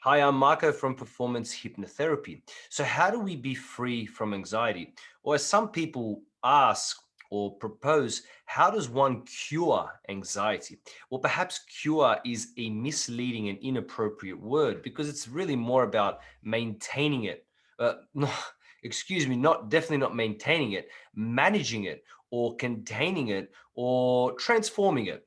Hi, I'm Marco from Performance Hypnotherapy. So, how do we be free from anxiety? Or, as some people ask or propose, how does one cure anxiety? Well, perhaps cure is a misleading and inappropriate word because it's really more about maintaining it. No, excuse me, definitely not maintaining it, managing it, or containing it, or transforming it.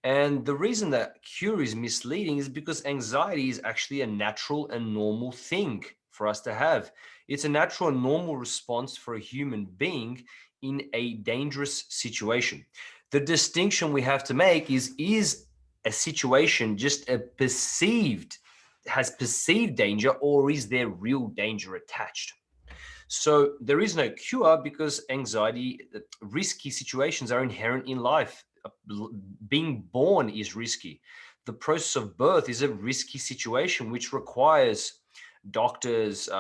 And the reason that cure is misleading is because anxiety is actually a natural and normal thing for us to have. It's a natural and normal response for a human being in a dangerous situation. The distinction we have to make is a situation just a has perceived danger, or is there real danger attached? So there is no cure because risky situations are inherent in life. Being born is risky. The process of birth is a risky situation, which requires doctors,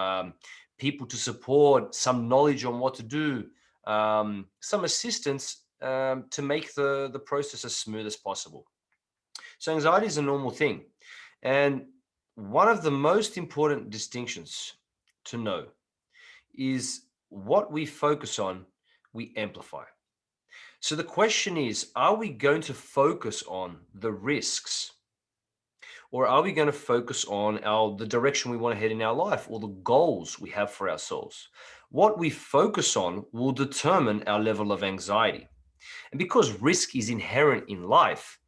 people to support, some knowledge on what to do, some assistance to make the process as smooth as possible. So anxiety is a normal thing. And one of the most important distinctions to know is what we focus on, we amplify. So the question is, are we going to focus on the risks, or are we going to focus on the direction we want to head in our life, or the goals we have for ourselves? What we focus on will determine our level of anxiety. And because risk is inherent in life,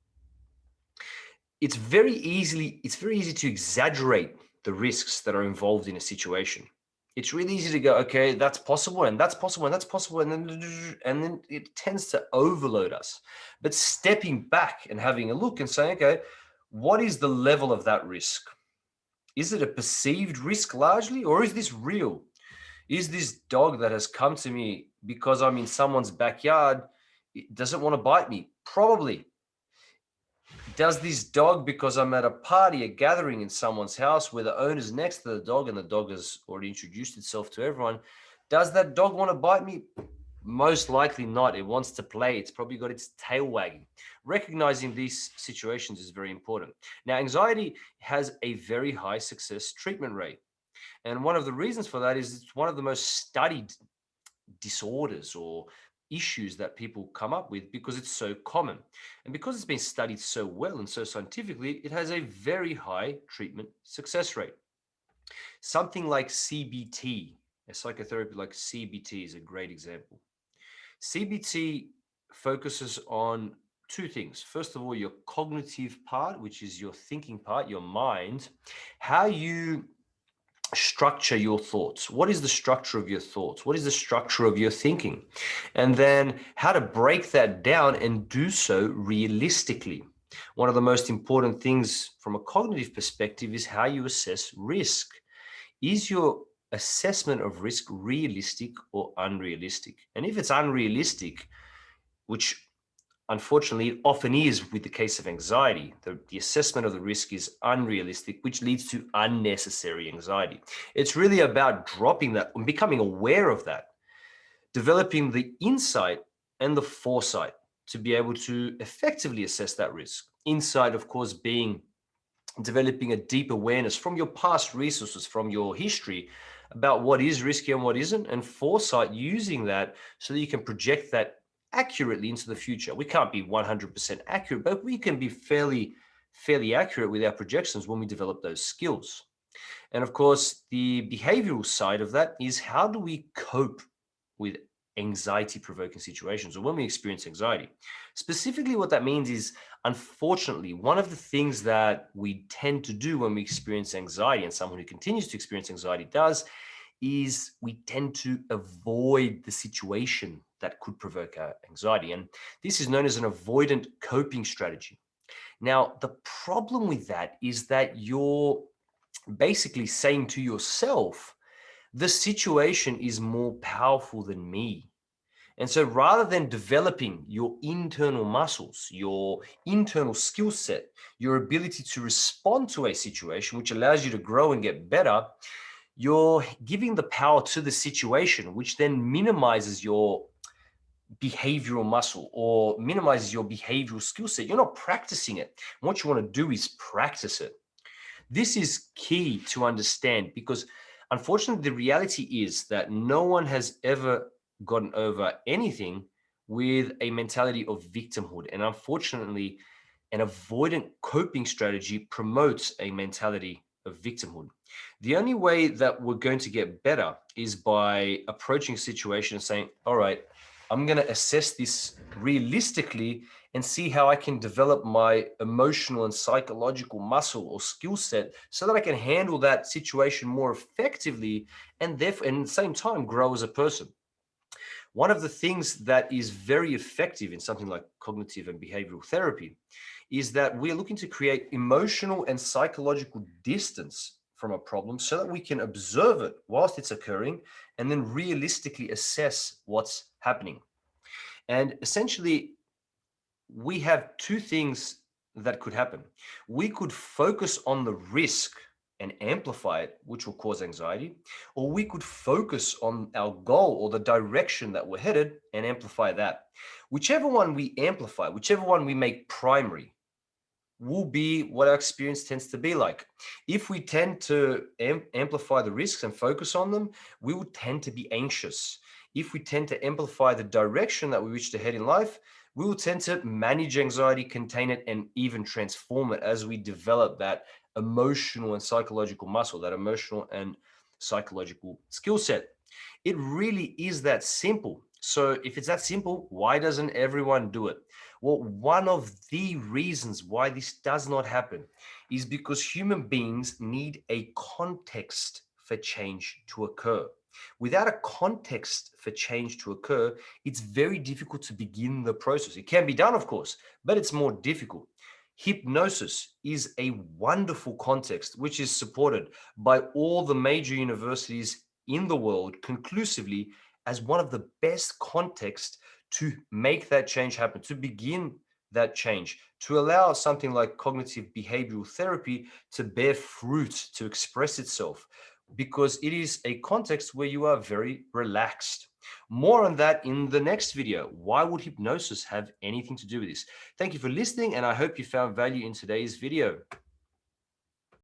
it's very easy to exaggerate the risks that are involved in a situation. It's really easy to go, okay, that's possible, and that's possible, and that's possible, and then it tends to overload us. But stepping back and having a look and saying, okay, what is the level of that risk? Is it a perceived risk largely, or is this real? Is this dog that has come to me because I'm in someone's backyard, it doesn't want to bite me? Probably. Does this dog, because I'm at a party, a gathering in someone's house where the owner's next to the dog and the dog has already introduced itself to everyone, does that dog want to bite me? Most likely not. It wants to play. It's probably got its tail wagging. Recognizing these situations is very important. Now, anxiety has a very high success treatment rate. And one of the reasons for that is it's one of the most studied disorders or issues that people come up with because it's so common. And because it's been studied so well and so scientifically, it has a very high treatment success rate. Something like CBT, a psychotherapy like CBT, is a great example. CBT focuses on two things. First of all, your cognitive part, which is your thinking part, your mind, how you structure your thoughts. What is the structure of your thoughts? What is the structure of your thinking? And then how to break that down and do so realistically. One of the most important things from a cognitive perspective is how you assess risk. Is your assessment of risk realistic or unrealistic? And if it's unrealistic, which unfortunately, it often is with the case of anxiety. The assessment of the risk is unrealistic, which leads to unnecessary anxiety. It's really about dropping that and becoming aware of that, developing the insight and the foresight to be able to effectively assess that risk. Insight, of course, being developing a deep awareness from your past resources, from your history about what is risky and what isn't, and foresight using that so that you can project that accurately into the future. We can't be 100% accurate, but we can be fairly accurate with our projections when we develop those skills. And of course, the behavioral side of that is how do we cope with anxiety provoking situations or when we experience anxiety? Specifically, what that means is, unfortunately, one of the things that we tend to do when we experience anxiety, and someone who continues to experience anxiety does, is we tend to avoid the situation that could provoke our anxiety. And this is known as an avoidant coping strategy. Now, the problem with that is that you're basically saying to yourself, the situation is more powerful than me. And so rather than developing your internal muscles, your internal skill set, your ability to respond to a situation, which allows you to grow and get better, you're giving the power to the situation, which then minimizes your behavioral muscle or minimizes your behavioral skill set. You're not practicing it. What you want to do is practice it. This is key to understand because unfortunately, the reality is that no one has ever gotten over anything with a mentality of victimhood. And unfortunately, an avoidant coping strategy promotes a mentality of victimhood. The only way that we're going to get better is by approaching a situation and saying, all right, I'm going to assess this realistically and see how I can develop my emotional and psychological muscle or skill set so that I can handle that situation more effectively and therefore, and at the same time, grow as a person. One of the things that is very effective in something like cognitive and behavioral therapy is that we're looking to create emotional and psychological distance from a problem so that we can observe it whilst it's occurring and then realistically assess what's happening. And essentially, we have two things that could happen. We could focus on the risk and amplify it, which will cause anxiety, or we could focus on our goal or the direction that we're headed and amplify that. Whichever one we amplify, whichever one we make primary, will be what our experience tends to be like. If we tend to amplify the risks and focus on them, we will tend to be anxious. If we tend to amplify the direction that we wish to head in life, we will tend to manage anxiety, contain it, and even transform it as we develop that emotional and psychological muscle, that emotional and psychological skill set. It really is that simple. So if it's that simple, why doesn't everyone do it? Well, one of the reasons why this does not happen is because human beings need a context for change to occur. Without a context for change to occur, it's very difficult to begin the process. It can be done, of course, but it's more difficult. Hypnosis is a wonderful context, which is supported by all the major universities in the world conclusively as one of the best contexts to make that change happen, to begin that change, to allow something like cognitive behavioral therapy to bear fruit, to express itself, because it is a context where you are very relaxed. More on that in the next video. Why would hypnosis have anything to do with this? Thank you for listening, and I hope you found value in today's video.